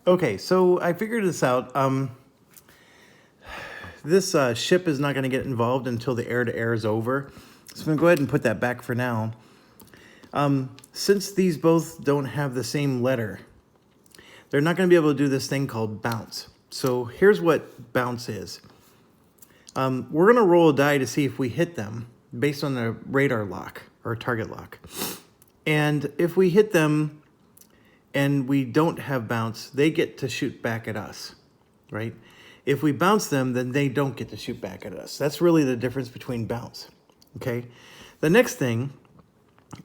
Okay, so I figured this out. This ship is not going to get involved until the air-to-air is over. So I'm going to go ahead and put that back for now. Since these both don't have the same letter, they're not going to be able to do this thing called bounce. So here's what bounce is. We're going to roll a die to see if we hit them based on the radar lock or target lock. And if we hit them and we don't have bounce, they get to shoot back at us, right? If we bounce them, then they don't get to shoot back at us. That's really the difference between bounce, okay? The next thing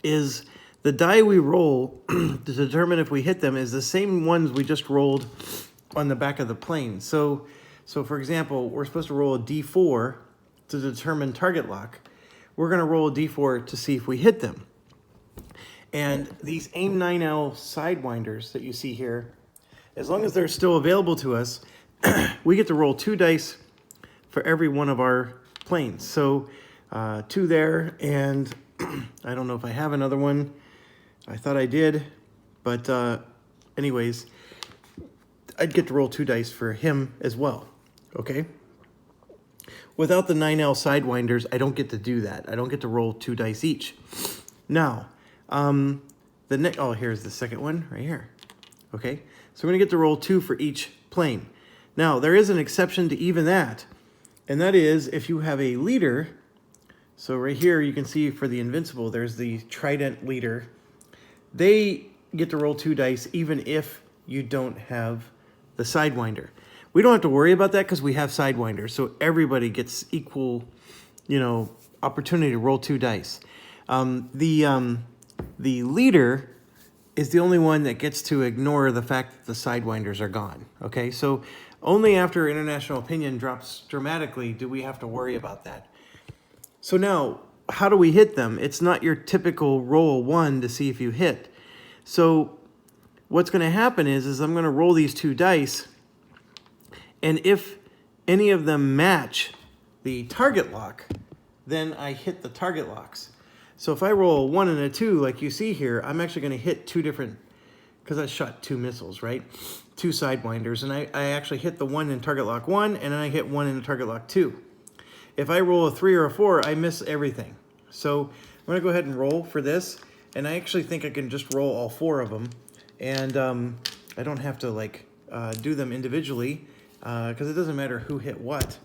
is the die we roll to determine if we hit them is the same ones we just rolled on the back of the plane. So for example, we're supposed to roll a D4 to determine target lock. We're gonna roll a D4 to see if we hit them. And these AIM 9L sidewinders that you see here, as long as they're still available to us, we get to roll 2 dice for every one of our planes. So 2 there, and I don't know if I have another one. I thought I did, but anyways, I'd get to roll 2 dice for him as well, okay? Without the 9L sidewinders, I don't get to do that. I don't get to roll 2 dice each. Now, here's the second one right here, okay? So we're gonna get to roll 2 for each plane. Now, there is an exception to even that, and that is if you have a leader. So right here, you can see for the Invincible, there's the Trident leader. They get to roll 2 dice even if you don't have the Sidewinder. We don't have to worry about that because we have Sidewinders, so everybody gets equal, opportunity to roll 2 dice. The leader is the only one that gets to ignore the fact that the Sidewinders are gone, okay? So only after international opinion drops dramatically do we have to worry about that. So now, how do we hit them? It's not your typical roll 1 to see if you hit. So what's going to happen is I'm going to roll these 2 dice, and if any of them match the target lock, then I hit the target locks. So if I roll a 1 and a 2, like you see here, I'm actually going to hit 2 different, because I shot 2 missiles, right? 2 Sidewinders, and I actually hit the 1 in target lock 1, and then I hit 1 in target lock 2. If I roll a 3 or a 4, I miss everything. So I'm going to go ahead and roll for this, and I actually think I can just roll all 4 of them, and I don't have to do them individually, because it doesn't matter who hit what.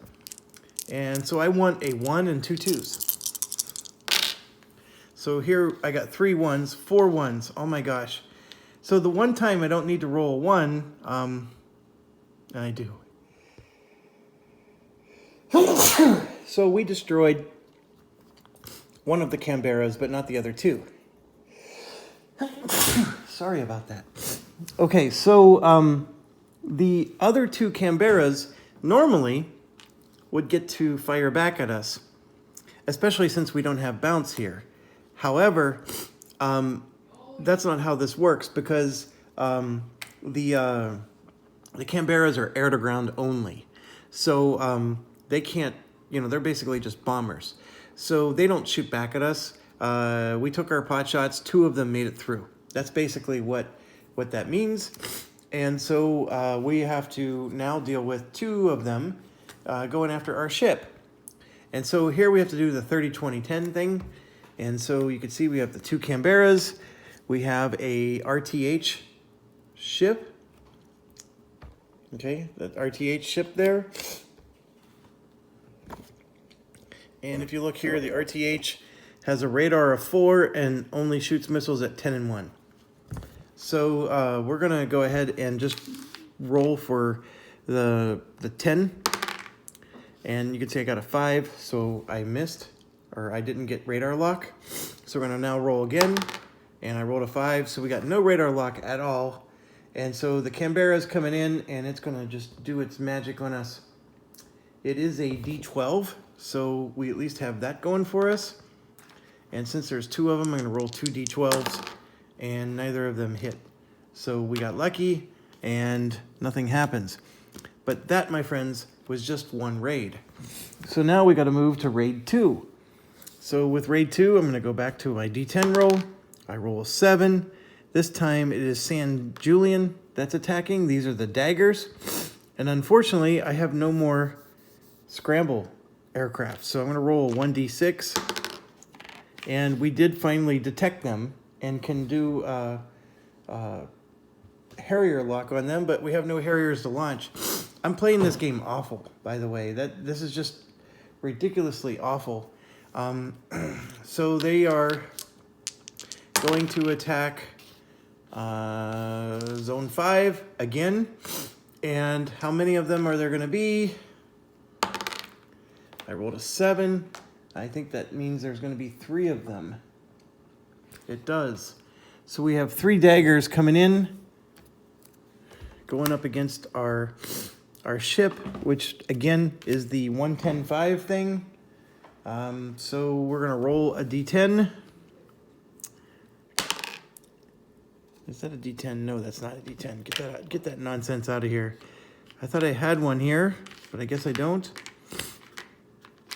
And so I want a 1 and 2 2s. So here I got 3 1s, 4 1s. Oh my gosh. So the one time I don't need to roll a 1, I do. So we destroyed one of the Canberras, but not the other 2. Sorry about that. Okay, so the other 2 Canberras normally would get to fire back at us, especially since we don't have bounce here. However, that's not how this works, because the Canberras are air-to-ground only. So they can't, they're basically just bombers. So they don't shoot back at us. We took our pot shots. 2 of them made it through. That's basically what that means. And so we have to now deal with 2 of them going after our ship. And so here we have to do the 30-20-10 thing. And so you can see we have the 2 Canberras. We have a RTH ship. Okay, that RTH ship there. And if you look here, the RTH has a radar of 4 and only shoots missiles at 10 and 1. So we're gonna go ahead and just roll for the 10. And you can see I got a 5, so I missed, or I didn't get radar lock. So we're gonna now roll again, and I rolled a 5, so we got no radar lock at all. And so the Canberra's coming in, and it's gonna just do its magic on us. It is a D12, so we at least have that going for us. And since there's 2 of them, I'm gonna roll 2 D12s, and neither of them hit. So we got lucky, and nothing happens. But that, my friends, was just 1 raid. So now we gotta move to raid 2. So with raid 2, I'm gonna go back to my D10 roll. I roll a 7. This time it is San Julian that's attacking. These are the daggers. And unfortunately, I have no more scramble aircraft. So I'm going to roll 1d6. And we did finally detect them and can do Harrier lock on them, but we have no Harriers to launch. I'm playing this game awful, by the way. This is just ridiculously awful. So they are going to attack Zone 5 again. And how many of them are there going to be? I rolled a 7. I think that means there's going to be 3 of them. It does. So we have 3 daggers coming in, going up against our ship, which again is the 110.5 thing. So we're going to roll a d10. Is that a d10? No, that's not a d10. Get that nonsense out of here. I thought I had one here, but I guess I don't.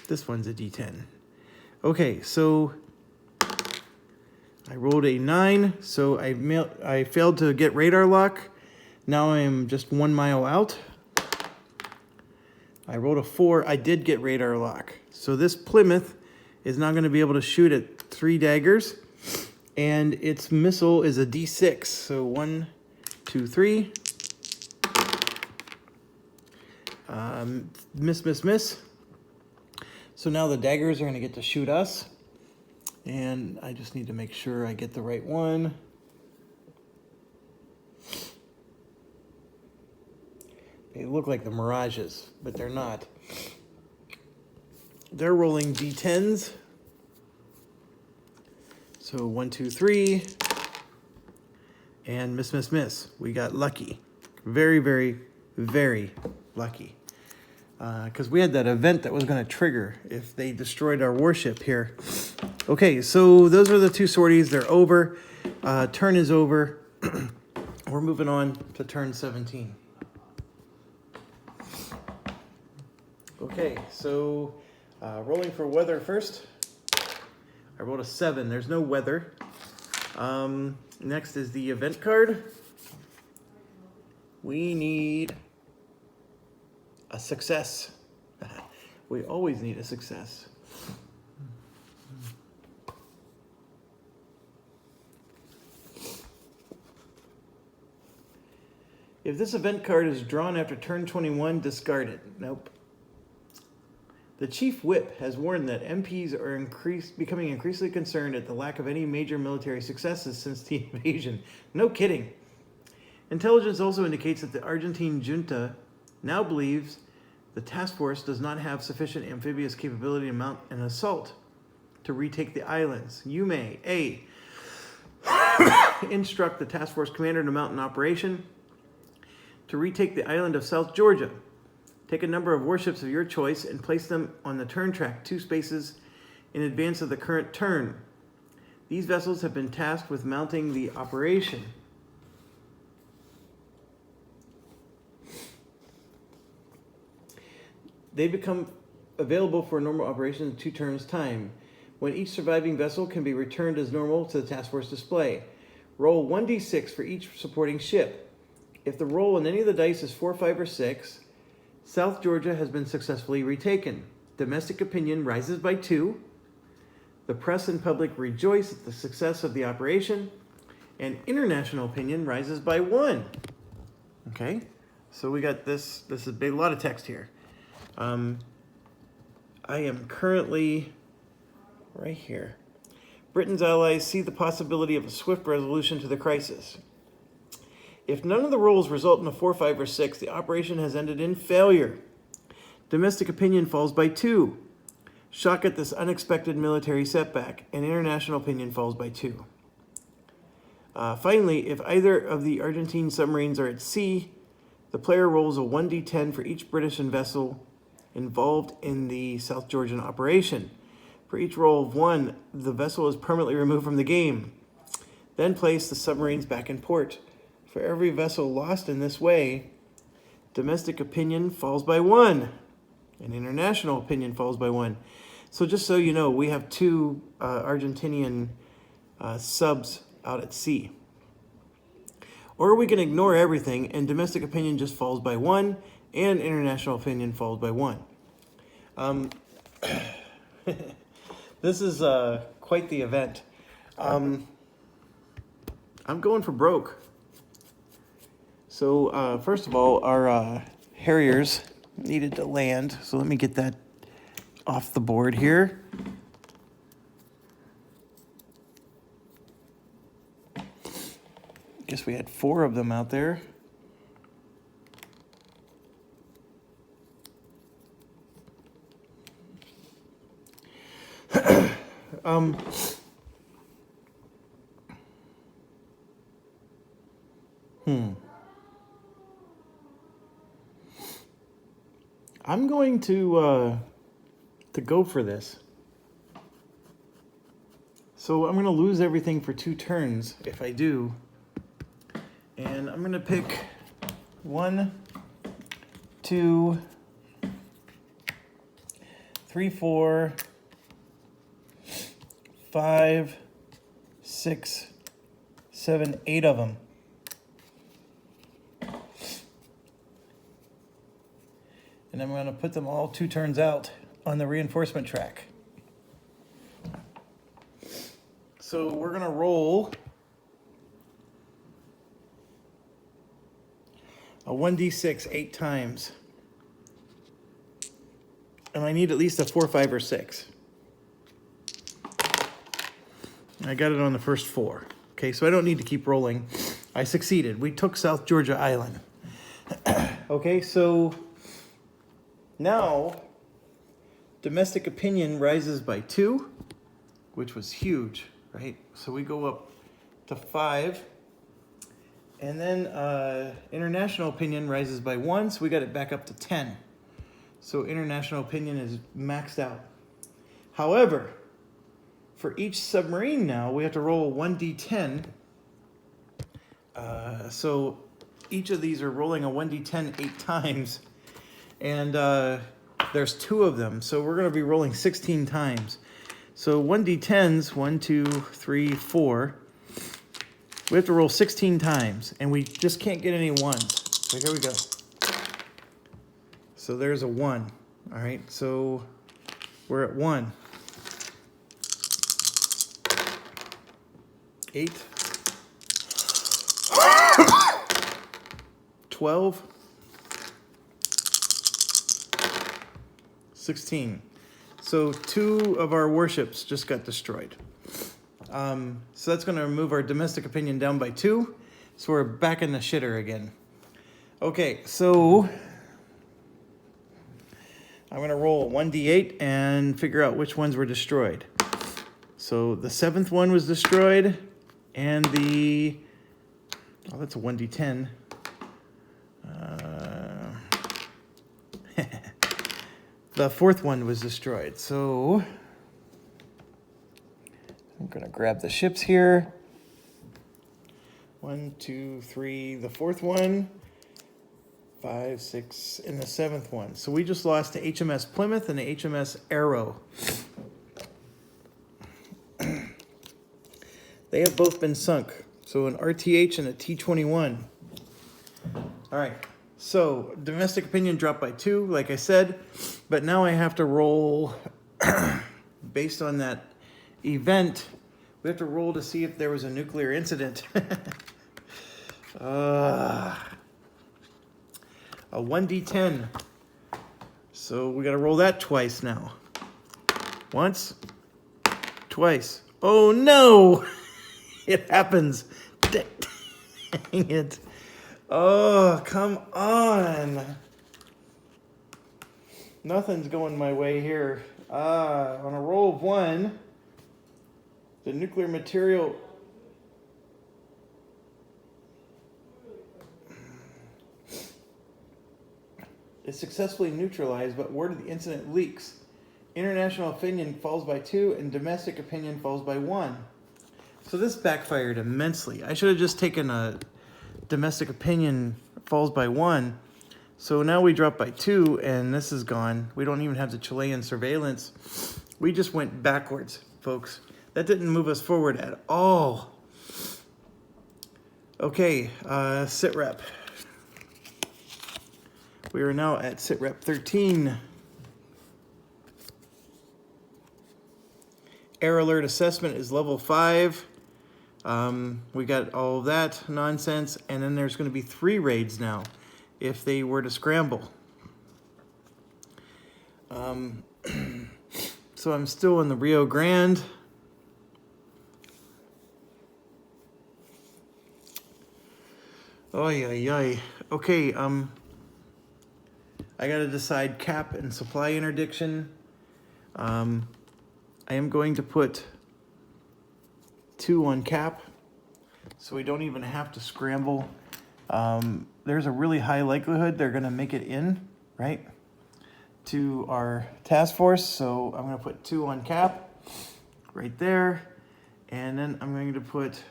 This one's a d10. Okay, so I rolled a 9, so I failed to get radar lock. Now I am just 1 mile out. I rolled a 4. I did get radar lock. So this Plymouth is now going to be able to shoot at 3 daggers. And its missile is a d6. So 1, 2, 3. Miss. So now the daggers are going to get to shoot us. And I just need to make sure I get the right one. They look like the Mirages, but they're not. They're rolling d10s. So 1, 2, 3. And miss. We got lucky. Very, very, very lucky. Because we had that event that was going to trigger if they destroyed our warship here. Okay, so those are the 2 sorties. They're over. Turn is over. We're moving on to turn 17. Okay, so rolling for weather first. I rolled a 7. There's no weather. Next is the event card. We need a success. We always need a success. If this event card is drawn after turn 21, discard it. Nope. The Chief Whip has warned that MPs are becoming increasingly concerned at the lack of any major military successes since the invasion. No kidding. Intelligence also indicates that the Argentine junta now believes the task force does not have sufficient amphibious capability to mount an assault to retake the islands. You may A. Instruct the task force commander to mount an operation to retake the island of South Georgia. Take a number of warships of your choice and place them on the turn track 2 spaces in advance of the current turn. These vessels have been tasked with mounting the operation. They become available for normal operation in 2 turns' time, when each surviving vessel can be returned as normal to the task force display. Roll 1d6 for each supporting ship. If the roll on any of the dice is 4, 5, or 6, South Georgia has been successfully retaken. Domestic opinion rises by 2. The press and public rejoice at the success of the operation. And international opinion rises by 1. Okay, so we got this. This is a lot of text here. I am currently right here. Britain's allies see the possibility of a swift resolution to the crisis. If none of the rolls result in a 4, 5, or 6, the operation has ended in failure. Domestic opinion falls by 2. Shock at this unexpected military setback, and international opinion falls by 2. Finally, if either of the Argentine submarines are at sea, the player rolls a 1d10 for each British vessel involved in the South Georgian operation. For each roll of 1, the vessel is permanently removed from the game. Then place the submarines back in port. For every vessel lost in this way, domestic opinion falls by 1, and international opinion falls by 1. So just so you know, we have 2 Argentinian subs out at sea. Or we can ignore everything and domestic opinion just falls by 1 and international opinion falls by 1. This is quite the event. I'm going for broke. So first of all, our Harriers needed to land. So let me get that off the board here. Guess we had 4 of them out there. I'm going to go for this. So I'm going to lose everything for 2 turns if I do. And I'm going to pick 1, 2, 3, 4, 5, 6, 7, 8 of them. And I'm going to put them all 2 turns out on the reinforcement track. So we're going to roll a 1d6 8 times. And I need at least a 4, 5, or 6. I got it on the first 4. Okay, so I don't need to keep rolling. I succeeded. We took South Georgia Island. Okay, so now domestic opinion rises by 2, which was huge, right? So we go up to 5. And then international opinion rises by 1, so we got it back up to 10. So international opinion is maxed out. However, for each submarine now, we have to roll 1d10. So each of these are rolling a 1d10 8 times. And there's 2 of them, so we're going to be rolling 16 times. So 1d10s, 1, 2, 3, 4. We have to roll 16 times, and we just can't get any 1s. So here we go. So there's a 1. All right, so we're at 1. 8. 12. 16. So 2 of our warships just got destroyed. So that's going to move our domestic opinion down by 2. So we're back in the shitter again. Okay, so I'm going to roll 1d8 and figure out which ones were destroyed. So the 7th one was destroyed, and the... Oh, that's a 1d10. The 4th one was destroyed. So I'm going to grab the ships here. 1, 2, 3, the 4th one, 5, 6, and the 7th one. So we just lost to HMS Plymouth and the HMS Arrow. They have both been sunk. So an RTH and a T-21. All right. So domestic opinion dropped by 2, like I said. But now I have to roll, based on that event, we have to roll to see if there was a nuclear incident. A 1d10. So we got to roll that twice now. Once, twice. Oh no! It happens. Dang it. Oh, come on. Nothing's going my way here. On a roll of 1, the nuclear material... is successfully neutralized, but word of the incident leaks. International opinion falls by 2, and domestic opinion falls by 1. So this backfired immensely. I should have just taken a domestic opinion falls by 1. So now we drop by 2, and this is gone. We don't even have the Chilean surveillance. We just went backwards, folks. That didn't move us forward at all. Okay, sit rep. We are now at sit rep 13. Error alert assessment is level 5. We got all of that nonsense, and then there's going to be 3 raids now if they were to scramble. So I'm still in the Rio Grande. Oy, oy, oy. Okay, I gotta decide cap and supply interdiction. I am going to put 2 on cap, so we don't even have to scramble. There's a really high likelihood they're gonna make it in, right, to our task force. So I'm gonna put 2 on cap right there, and then I'm going to put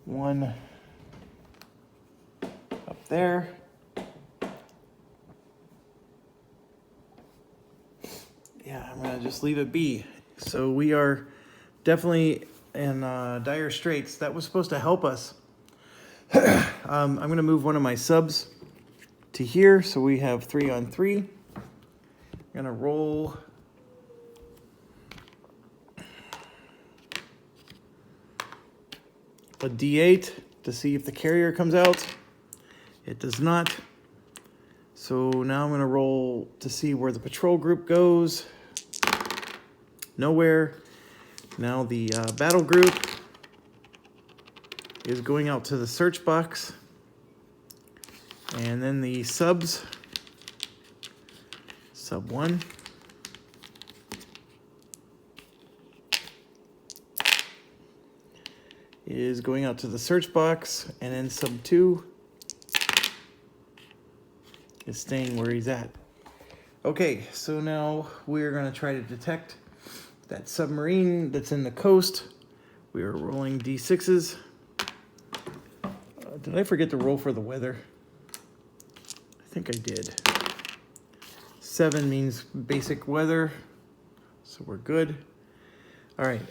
1 up there. Yeah, I'm gonna just leave it be. So we are definitely in dire straits. That was supposed to help us. I'm gonna move one of my subs to here, so we have 3 on 3. I'm gonna roll a D8 to see if the carrier comes out. It does not. So now I'm gonna roll to see where the patrol group goes. Nowhere. Now the battle group is going out to the search box. And then the subs, sub 1. Is going out to the search box, and then sub 2 is staying where he's at. Okay, so now we're gonna try to detect that submarine that's in the coast. We are rolling D6s. Did I forget to roll for the weather? I think I did. 7 means basic weather, so we're good. All right.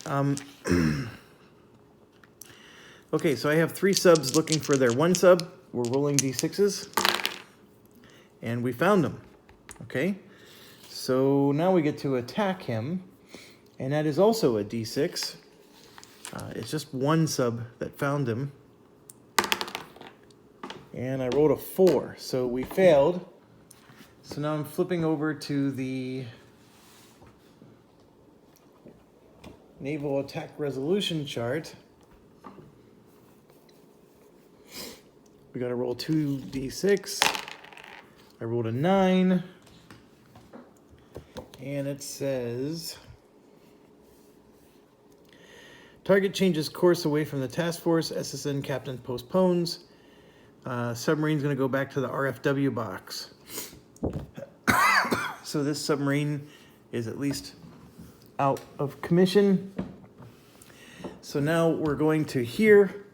Okay, so I have 3 subs looking for their 1 sub. We're rolling D6s, and we found him. Okay, so now we get to attack him, and that is also a D6. It's just 1 sub that found him, and I rolled a 4, so we failed. So now I'm flipping over to the Naval Attack Resolution chart. We got to roll 2d6. I rolled a 9. And it says, target changes course away from the task force. SSN captain postpones. Submarine's going to go back to the RFW box. So this submarine is at least out of commission. So now we're going to here,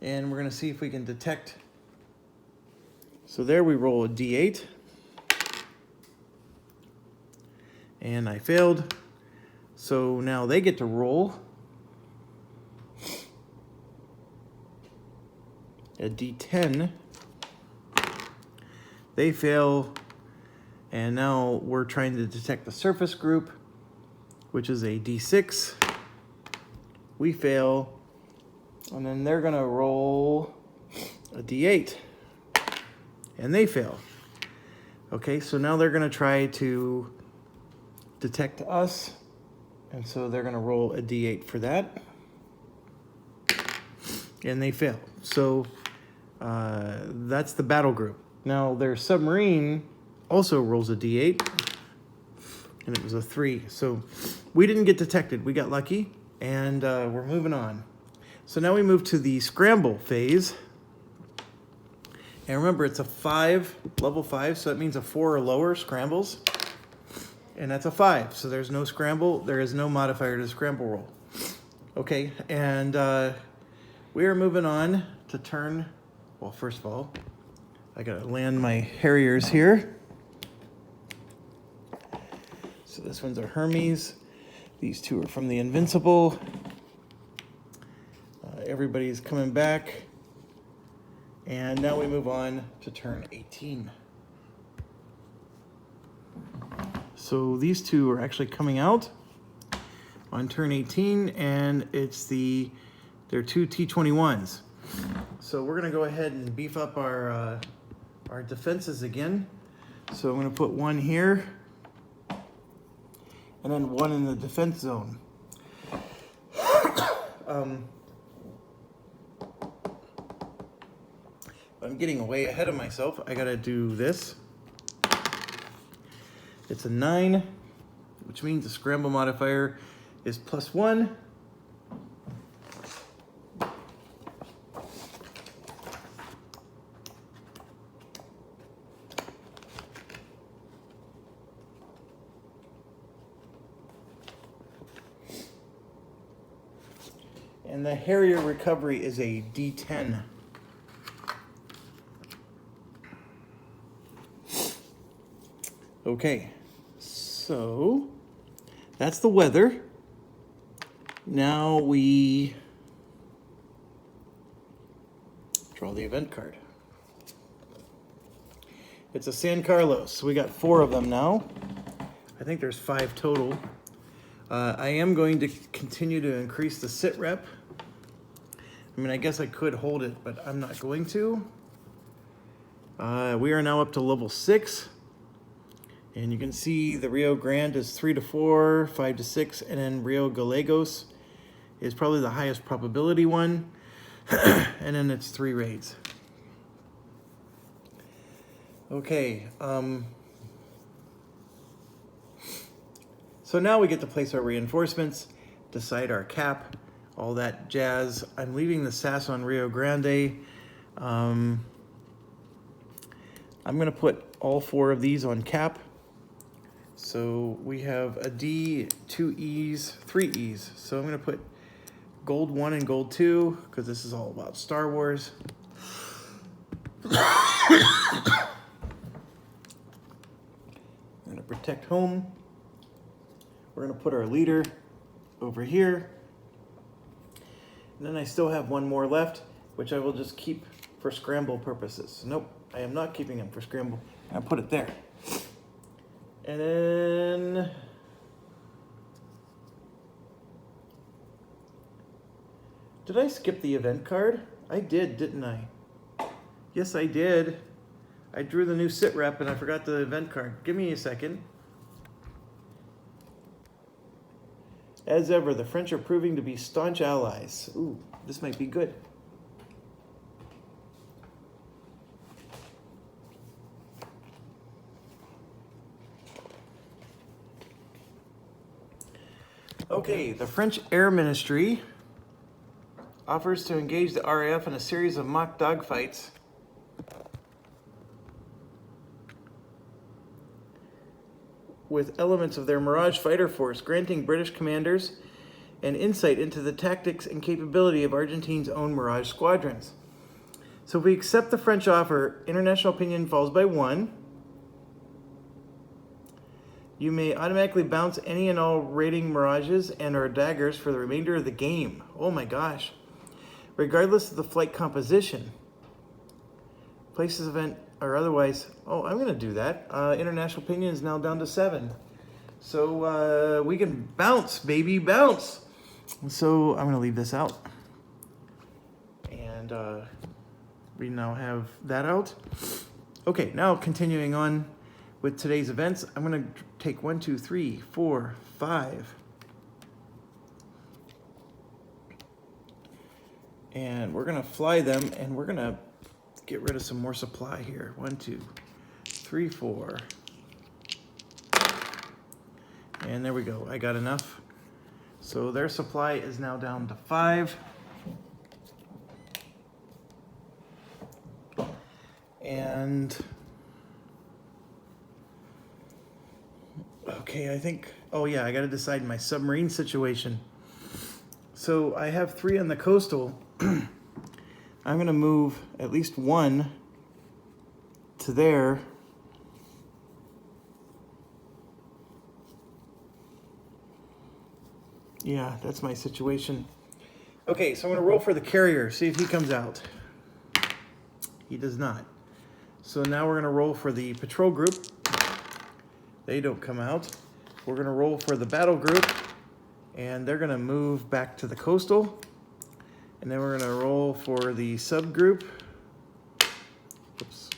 and we're going to see if we can detect. So there we roll a D8. And I failed. So now they get to roll a D10. They fail. And now we're trying to detect the surface group, which is a D6. We fail. And then they're going to roll a D8. And they fail. Okay, so now they're going to try to detect us. And so they're going to roll a D8 for that. And they fail. So that's the battle group. Now their submarine also rolls a D8. And it was a 3. So we didn't get detected. We got lucky. And we're moving on. So now we move to the scramble phase. And remember, it's a 5, level 5, so that means a 4 or lower scrambles. And that's a 5, so there's no scramble. There is no modifier to scramble roll. Okay, and we are moving on to turn. Well, first of all, I gotta land my Harriers here. So this one's a Hermes. These 2 are from the Invincible. everybody's coming back. And now we move on to turn 18. So these two are actually coming out on turn 18, and they're two T21s. So we're gonna go ahead and beef up our defenses again. So I'm gonna put one here, and then one in the defense zone. I'm getting way ahead of myself. I gotta do this. It's a 9, which means the scramble modifier is +1. And the Harrier recovery is a D10. Okay, so that's the weather. Now we draw the event card. It's a San Carlos. So we got 4 of them now. I think there's 5 total. I am going to continue to increase the sit rep. I mean, I guess I could hold it, but I'm not going to. We are now up to level 6. And you can see the Rio Grande is 3 to 4, 5 to 6, and then Rio Gallegos is probably the highest probability one. And then it's 3 raids. Okay. So now we get to place our reinforcements, decide our cap, all that jazz. I'm leaving the SAS on Rio Grande. I'm going to put all 4 of these on cap. So we have a D, 2 E's, 3 E's. So I'm going to put gold 1 and gold 2 because this is all about Star Wars. I'm going to protect home. We're going to put our leader over here. And then I still have 1 more left, which I will just keep for scramble purposes. Nope, I am not keeping him for scramble. I'll put it there. And then did I skip the event card? I did, didn't I? Yes, I did. I drew the new sit rep and I forgot the event card. Give me a second. As ever, the French are proving to be staunch allies. Ooh, this might be good. Okay, the French Air Ministry offers to engage the RAF in a series of mock dogfights with elements of their Mirage fighter force, granting British commanders an insight into the tactics and capability of Argentine's own Mirage squadrons. So if we accept the French offer, international opinion falls by 1. You may automatically bounce any and all raiding Mirages and or daggers for the remainder of the game. Oh my gosh. Regardless of the flight composition. Places event or otherwise. Oh, I'm going to do that. International opinion is now down to 7. So we can bounce, baby, bounce. So I'm going to leave this out. And we now have that out. Okay, now continuing on with today's events, I'm going to take 1, 2, 3, 4, 5. And we're going to fly them, and we're going to get rid of some more supply here. 1, 2, 3, 4. And there we go. I got enough. So their supply is now down to 5. And okay, I think, oh yeah, I got to decide my submarine situation. So I have 3 on the coastal. I'm going to move at least 1 to there. Yeah, that's my situation. Okay, so I'm gonna roll for the carrier, see if he comes out. He does not. So now we're gonna roll for the patrol group. They don't come out. We're gonna roll for the battle group, and they're gonna move back to the coastal. And then we're gonna roll for the subgroup. Oops.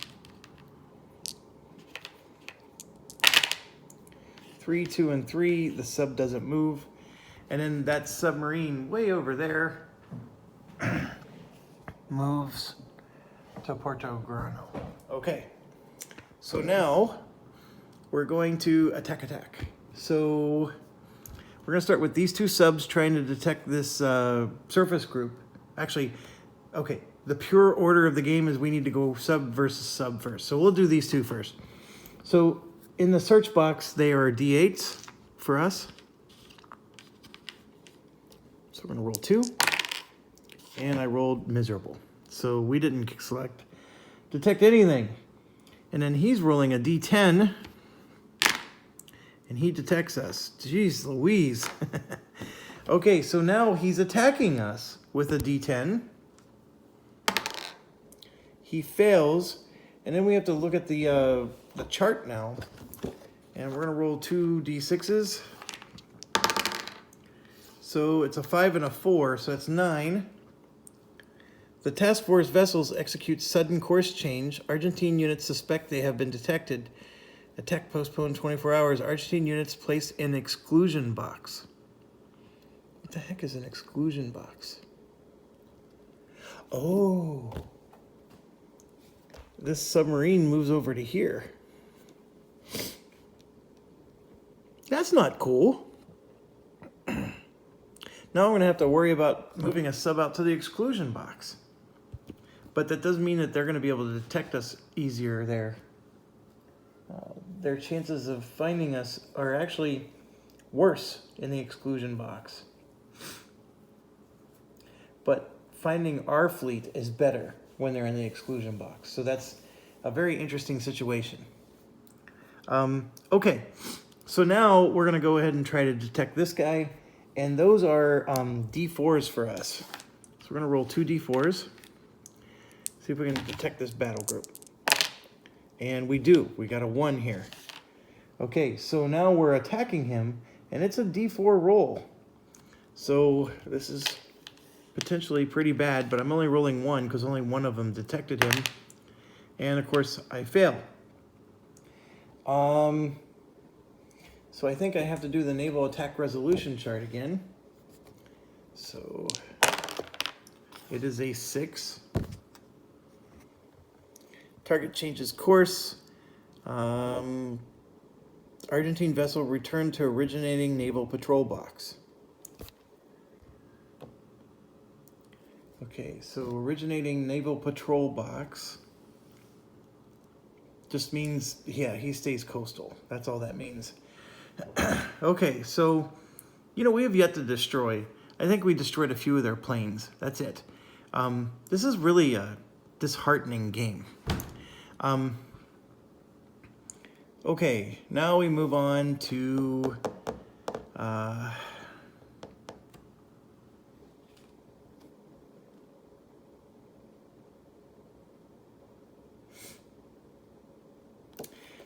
3, 2, and 3, the sub doesn't move. And then that submarine way over there moves to Porto Grano. Okay, so now we're going to attack. So we're gonna start with these two subs trying to detect this surface group. Actually, okay, the pure order of the game is we need to go sub versus sub first. So we'll do these two first. So in the search box, they are D8s for us. So we're gonna roll 2, and I rolled miserable. So we didn't select detect anything. And then he's rolling a D10, and he detects us. Jeez Louise. Okay, so now he's attacking us with a D10. He fails, and then we have to look at the chart now. And we're gonna roll 2 D6s. So it's a 5 and a 4, so that's 9. The task force vessels execute sudden course change. Argentine units suspect they have been detected. Attack postponed 24 hours. Argentine units placed in exclusion box. What the heck is an exclusion box? Oh. This submarine moves over to here. That's not cool. Now I'm going to have to worry about moving a sub out to the exclusion box. But that doesn't mean that they're going to be able to detect us easier there. Their chances of finding us are actually worse in the exclusion box. But finding our fleet is better when they're in the exclusion box. So that's a very interesting situation. Okay, so now we're going to go ahead and try to detect this guy. And those are D4s for us. So we're going to roll 2 D4s. See if we can detect this battle group. And we do. We got a 1 here. Okay, so now we're attacking him, and it's a D4 roll. So this is potentially pretty bad, but I'm only rolling 1 because only one of them detected him. And of course, I fail. So I think I have to do the naval attack resolution chart again. So it is a 6. Target changes course. Argentine vessel returned to originating naval patrol box. Okay, so originating naval patrol box just means, yeah, he stays coastal. That's all that means. Okay, so, we have yet to destroy. I think we destroyed a few of their planes. That's it. This is really a disheartening game. Okay, now we move on to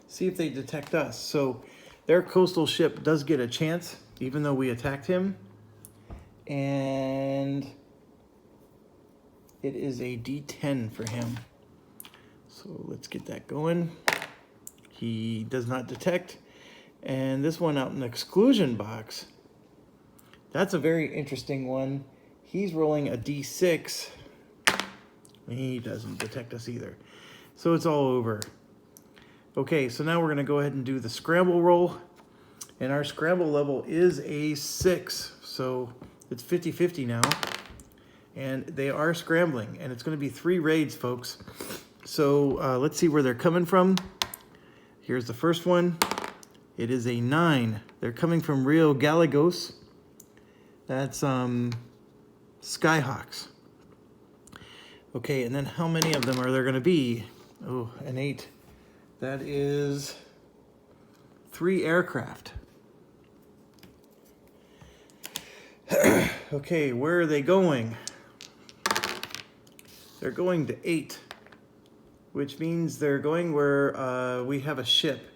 see if they detect us. So their coastal ship does get a chance, even though we attacked him. And it is a D10 for him. So let's get that going. He does not detect. And this one out in the exclusion box, that's a very interesting one. He's rolling a D6. He doesn't detect us either. So it's all over. Okay, so now we're going to go ahead and do the scramble roll. And our scramble level is a 6. So it's 50-50 now. And they are scrambling. And it's going to be 3 raids, folks. So let's see where they're coming from. Here's the first one. It is a 9. They're coming from Rio Gallegos. That's Skyhawks. Okay, and then how many of them are there going to be? Oh, an 8. That is 3 aircraft. Okay, where are they going? They're going to 8, which means they're going where we have a ship.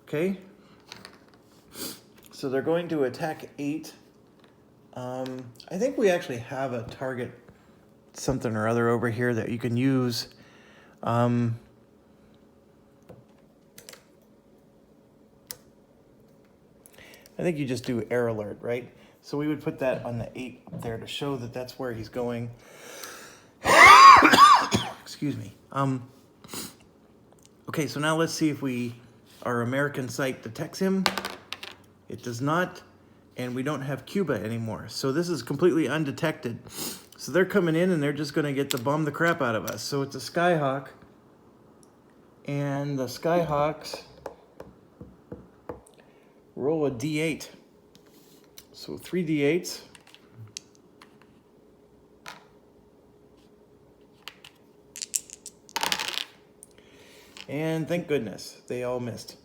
Okay? So they're going to attack 8. I think we actually have a target something or other over here that you can use. I think you just do air alert, right? So we would put that on the 8 up there to show that that's where he's going. Excuse me. Okay, so now let's see if our American site detects him. It does not, and we don't have Cuba anymore. So this is completely undetected. So they're coming in and they're just gonna get to bomb the crap out of us. So it's a Skyhawk, and the Skyhawks roll a D8. So 3 D8s. And thank goodness, they all missed.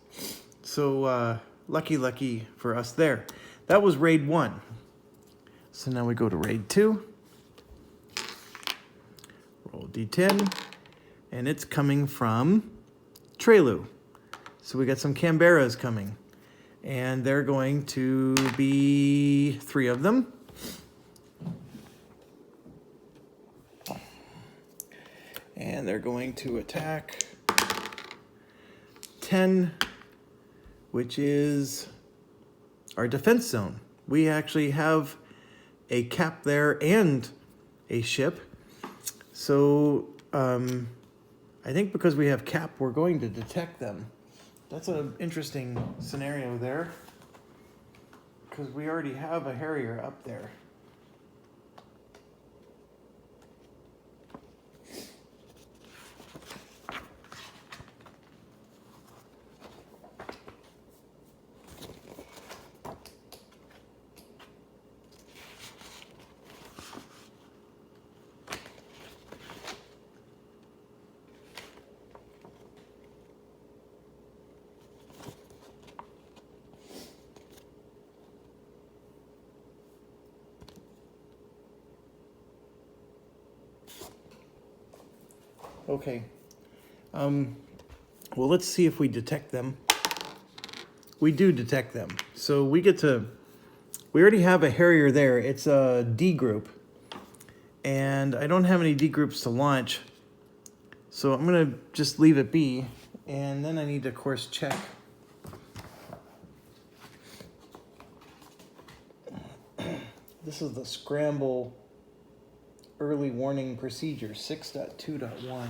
So lucky for us there. That was raid 1. So now we go to raid 2. Roll D10. And it's coming from Trelu. So we got some Canberras coming. And they're going to be 3 of them. And they're going to attack 10, which is our defense zone. We actually have a cap there and a ship. So I think because we have cap, we're going to detect them. That's an interesting scenario there, because we already have a Harrier up there. Okay. Well, let's see if we detect them. We do detect them. So we already have a Harrier there. It's a D group. And I don't have any D groups to launch. So I'm going to just leave it be. And then I need to, of course, check. This is the Scramble Early Warning Procedure 6.2.1.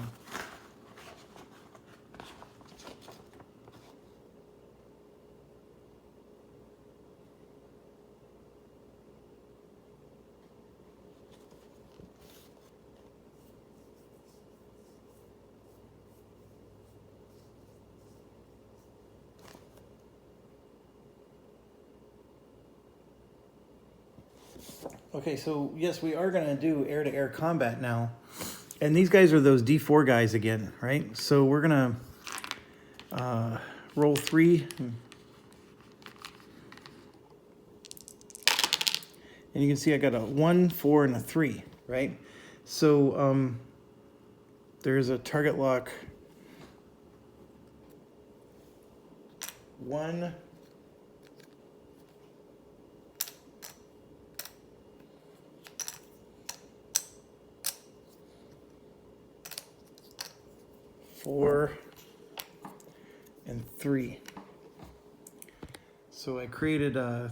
Okay, so yes, we are going to do air-to-air combat now. And these guys are those D4 guys again, right? So we're going to roll 3. And you can see I got a 1, 4, and a 3, right? So there's a target lock 1, 4, and 3. So I created a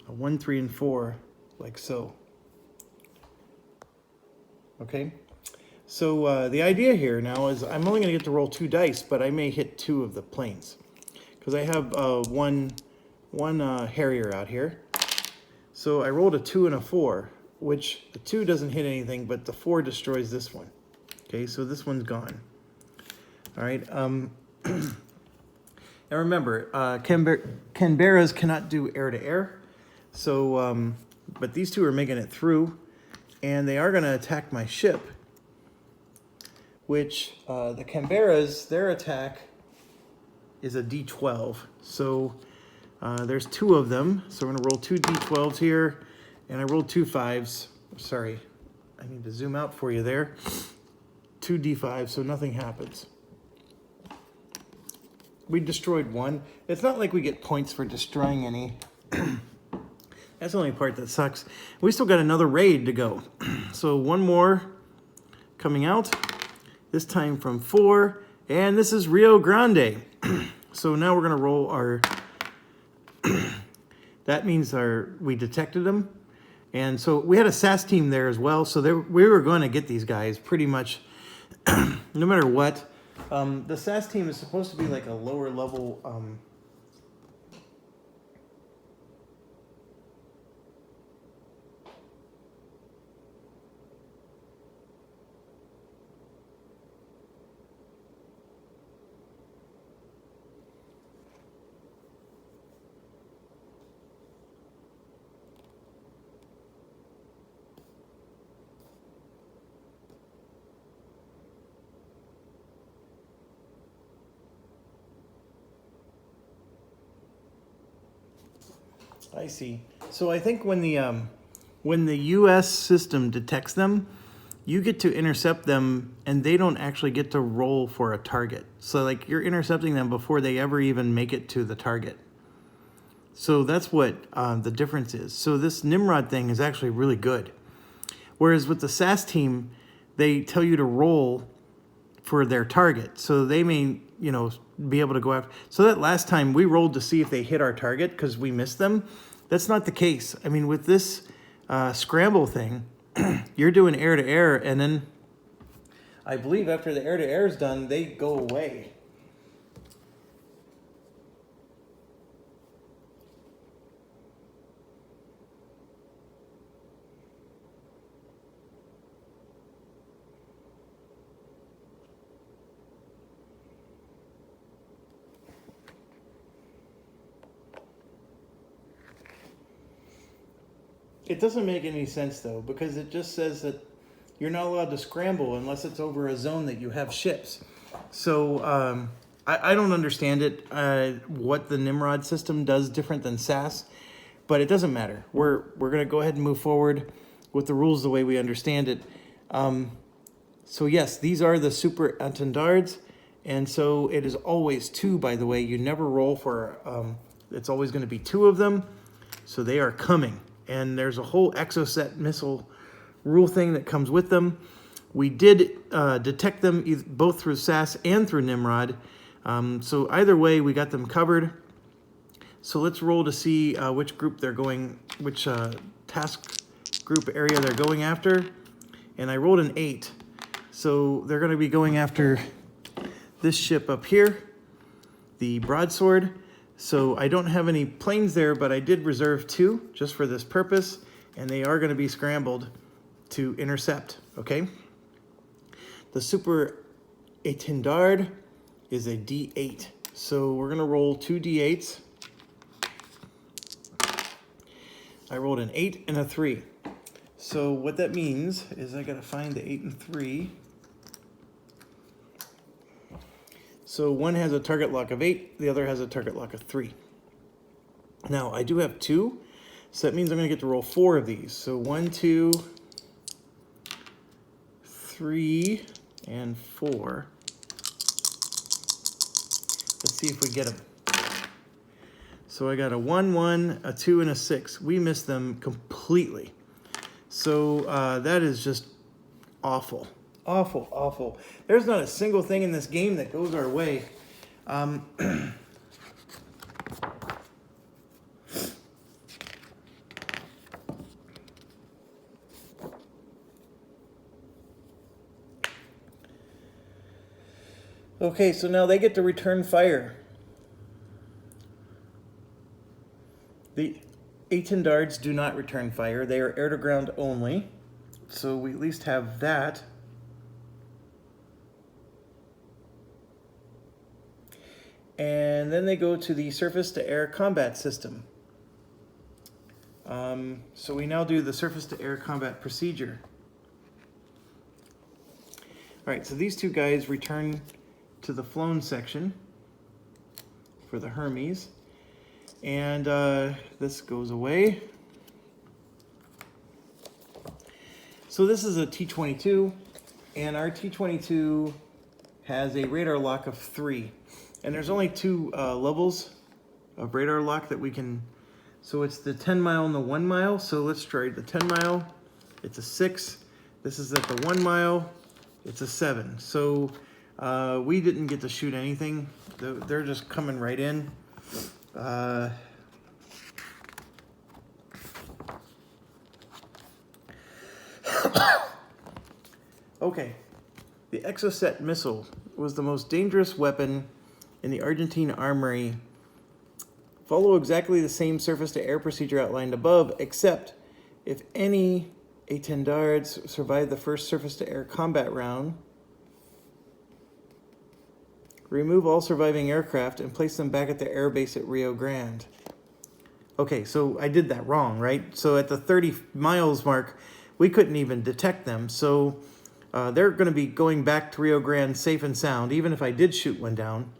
1, 3, and 4, like so. Okay. So the idea here now is I'm only going to get to roll 2 dice, but I may hit 2 of the planes because I have one Harrier out here. So I rolled a 2 and a 4, which the 2 doesn't hit anything, but the 4 destroys this one. Okay, so this one's gone. All right. And remember, Canberras cannot do air-to-air. So, but these 2 are making it through, and they are going to attack my ship, which the Canberras, their attack is a D12. So there's 2 of them. So we're going to roll 2 D12s here, and I rolled 2 5s. Sorry, I need to zoom out for you there. 2 d5, so nothing happens. We destroyed 1. It's not like we get points for destroying any. That's the only part that sucks. We still got another raid to go. So 1 more coming out, this time from 4, and this is Rio Grande. So now we're gonna roll our, that means we detected them. And so we had a SAS team there as well, so we were going to get these guys pretty much no matter what. The SAS team is supposed to be like a lower level. I see. So I think when the U.S. system detects them, you get to intercept them, and they don't actually get to roll for a target. So like you're intercepting them before they ever even make it to the target. So that's what the difference is. So this Nimrod thing is actually really good. Whereas with the SAS team, they tell you to roll for their target. So they may, be able to go after. So that last time we rolled to see if they hit our target because we missed them. That's not the case. I mean, with this scramble thing, you're doing air to air, and then I believe after the air to air is done, they go away. It doesn't make any sense, though, because it just says that you're not allowed to scramble unless it's over a zone that you have ships. So I don't understand it, what the Nimrod system does different than SAS, but it doesn't matter. We're going to go ahead and move forward with the rules the way we understand it. So yes, these are the super étendards, and so it is always 2, by the way. You never roll for, it's always going to be 2 of them, so they are coming. And there's a whole exoset missile rule thing that comes with them. We did detect them both through SAS and through Nimrod. So either way, we got them covered. So let's roll to see which group they're going, which task group area they're going after. And I rolled an 8. So they're going to be going after this ship up here, the broadsword. So I don't have any planes there, but I did reserve 2 just for this purpose, and they are going to be scrambled to intercept, okay? The super étendard is a D8. So we're going to roll 2 D8s. I rolled an 8 and a 3. So what that means is I got to find the 8 and 3. So one has a target lock of 8, the other has a target lock of 3. Now I do have 2, so that means I'm going to get to roll 4 of these. So 1, 2, 3, and 4. Let's see if we get them. So I got a 1, 1, a 2, and a 6. We missed them completely. So that is just awful. Awful, awful. There's not a single thing in this game that goes our way. Okay, so now they get to return fire. The étendards do not return fire. They are air-to-ground only. So we at least have that. And then they go to the surface-to-air combat system. So we now do the surface-to-air combat procedure. All right, so these 2 guys return to the flown section for the Hermes. And this goes away. So this is a T-22, and our T-22 has a radar lock of 3. And there's only 2 levels of radar lock that we can, so it's the 10 mile and the 1 mile. So let's try the 10 mile, it's a 6. This is at the 1 mile, it's a 7. So we didn't get to shoot anything. They're just coming right in. Okay, the Exocet missile was the most dangerous weapon in the Argentine armory. Follow exactly the same surface-to-air procedure outlined above, except if any A-10 darts survive the first surface-to-air combat round, remove all surviving aircraft and place them back at the air base at Rio Grande. Okay, so I did that wrong, right? So at the 30 miles mark, we couldn't even detect them. So they're going to be going back to Rio Grande safe and sound, even if I did shoot one down.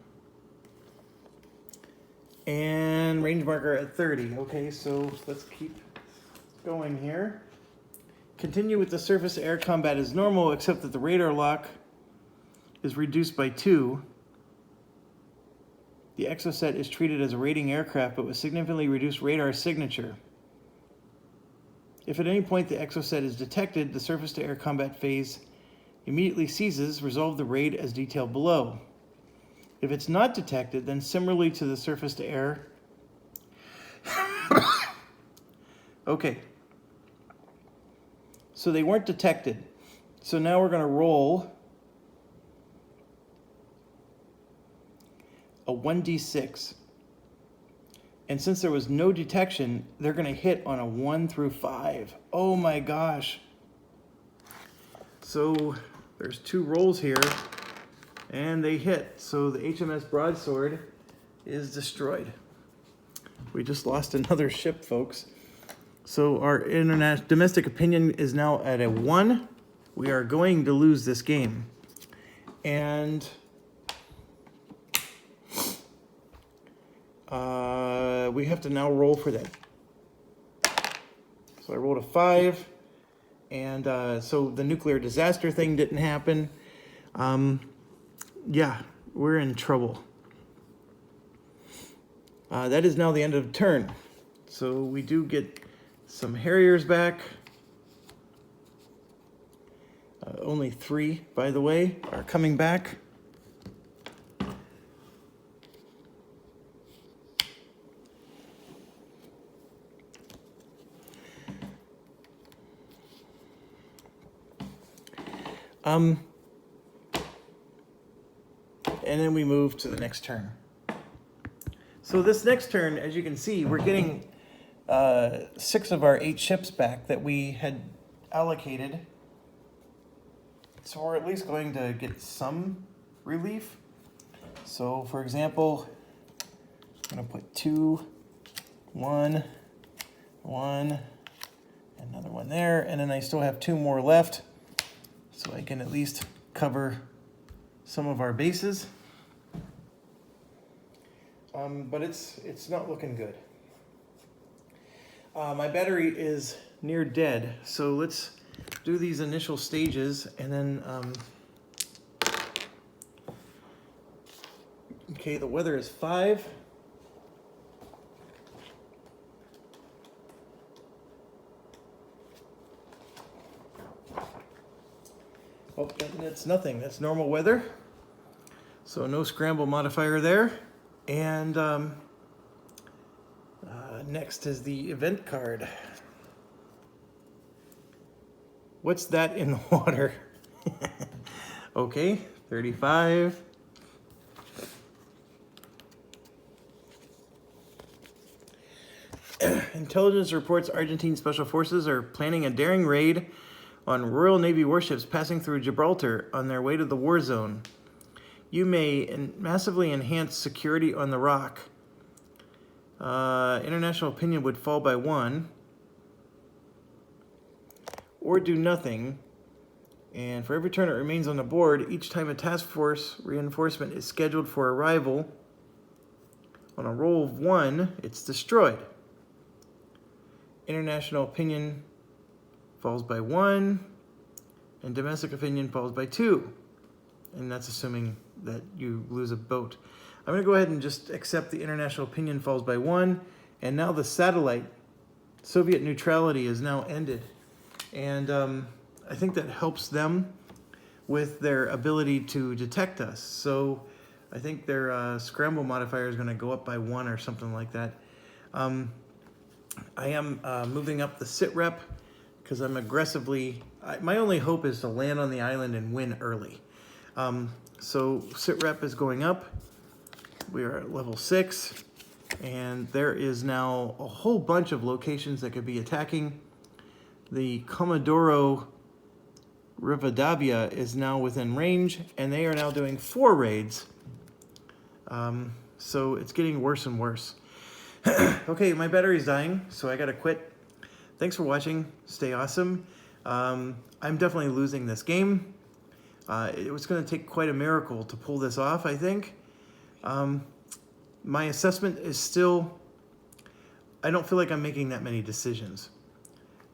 And range marker at 30. Okay, so let's keep going here. Continue with the surface air combat as normal, except that the radar lock is reduced by 2. The Exocet is treated as a raiding aircraft, but with significantly reduced radar signature. If at any point the Exocet is detected, the surface-to-air combat phase immediately ceases. Resolve the raid as detailed below. If it's not detected, then similarly to the surface-to-air... Okay. So they weren't detected. So now we're going to roll a 1d6. And since there was no detection, they're going to hit on a 1 through 5. Oh my gosh. So there's 2 rolls here, and they hit. So the HMS Broadsword is destroyed. We just lost another ship, folks. So our domestic opinion is now at a 1. We are going to lose this game. And we have to now roll for that. So I rolled a 5, and so the nuclear disaster thing didn't happen. Yeah, we're in trouble. That is now the end of the turn. So we do get some Harriers back. Only 3, by the way, are coming back. And then we move to the next turn. So this next turn, as you can see, we're getting 6 of our 8 ships back that we had allocated. So we're at least going to get some relief. So for example, I'm going to put 2, 1, 1, another one there, and then I still have 2 more left. So I can at least cover some of our bases. But it's not looking good. My battery is near dead, so let's do these initial stages, and then okay, the weather is 5. Oh, it's nothing. That's normal weather. So no scramble modifier there. And next is the event card. What's that in the water? Okay, 35. Intelligence reports Argentine Special Forces are planning a daring raid on Royal Navy warships passing through Gibraltar on their way to the war zone. You may massively enhance security on the rock. International opinion would fall by 1. Or do nothing. And for every turn it remains on the board, each time a task force reinforcement is scheduled for arrival, on a roll of 1, it's destroyed. International opinion falls by 1. and domestic opinion falls by 2. And that's assuming that you lose a boat. I'm going to go ahead and just accept the international opinion falls by 1. And now the satellite, Soviet neutrality, is now ended. And I think that helps them with their ability to detect us. So I think their scramble modifier is going to go up by 1 or something like that. I am moving up the sit rep because I'm aggressively, my only hope is to land on the island and win early. So sit rep is going up. We are at level 6, and there is now a whole bunch of locations that could be attacking. The Comodoro Rivadavia is now within range, and they are now doing 4 raids. So it's getting worse and worse. Okay, my battery's dying, so I gotta quit. Thanks for watching. Stay awesome. I'm definitely losing this game. It was going to take quite a miracle to pull this off, I think. My assessment is still, I don't feel like I'm making that many decisions.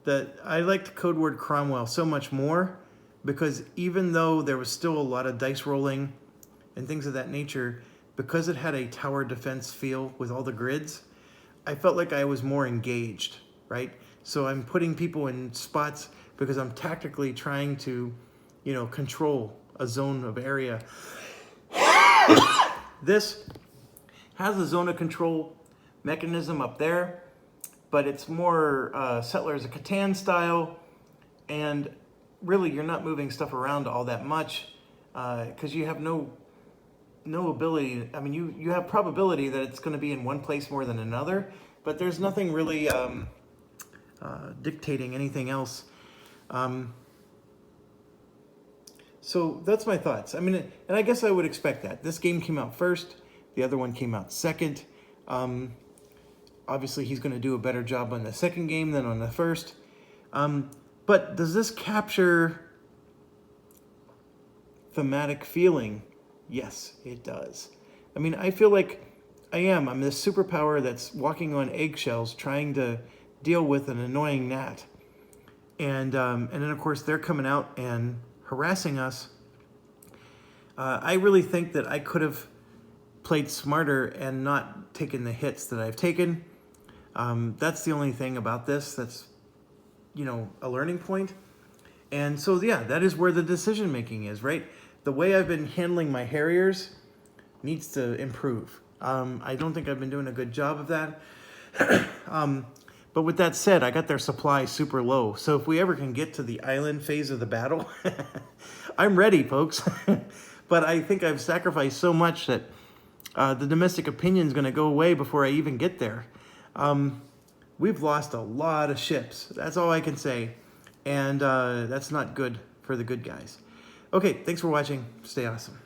I liked Code Word Cromwell so much more because even though there was still a lot of dice rolling and things of that nature, because it had a tower defense feel with all the grids, I felt like I was more engaged, right? So I'm putting people in spots because I'm tactically trying to, you know, control a zone of area. This has a zone of control mechanism up there, but it's more Settlers of Catan style, and really you're not moving stuff around all that much because you have no ability. I mean, you have probability that it's going to be in one place more than another, but there's nothing really dictating anything else. So that's my thoughts. I mean, and I guess I would expect that. This game came out first. The other one came out second. Obviously, he's going to do a better job on the second game than on the first. But does this capture thematic feeling? Yes, it does. I mean, I feel like I'm this superpower that's walking on eggshells trying to deal with an annoying gnat. And then, of course, they're coming out and harassing us. I really think that I could have played smarter and not taken the hits that I've taken. That's the only thing about this that's, you know, a learning point. And so, yeah, that is where the decision making is, right? The way I've been handling my Harriers needs to improve. I don't think I've been doing a good job of that. But with that said, I got their supply super low. So if we ever can get to the island phase of the battle, I'm ready, folks. But I think I've sacrificed so much that the domestic opinion is going to go away before I even get there. We've lost a lot of ships. That's all I can say. And that's not good for the good guys. Okay, thanks for watching. Stay awesome.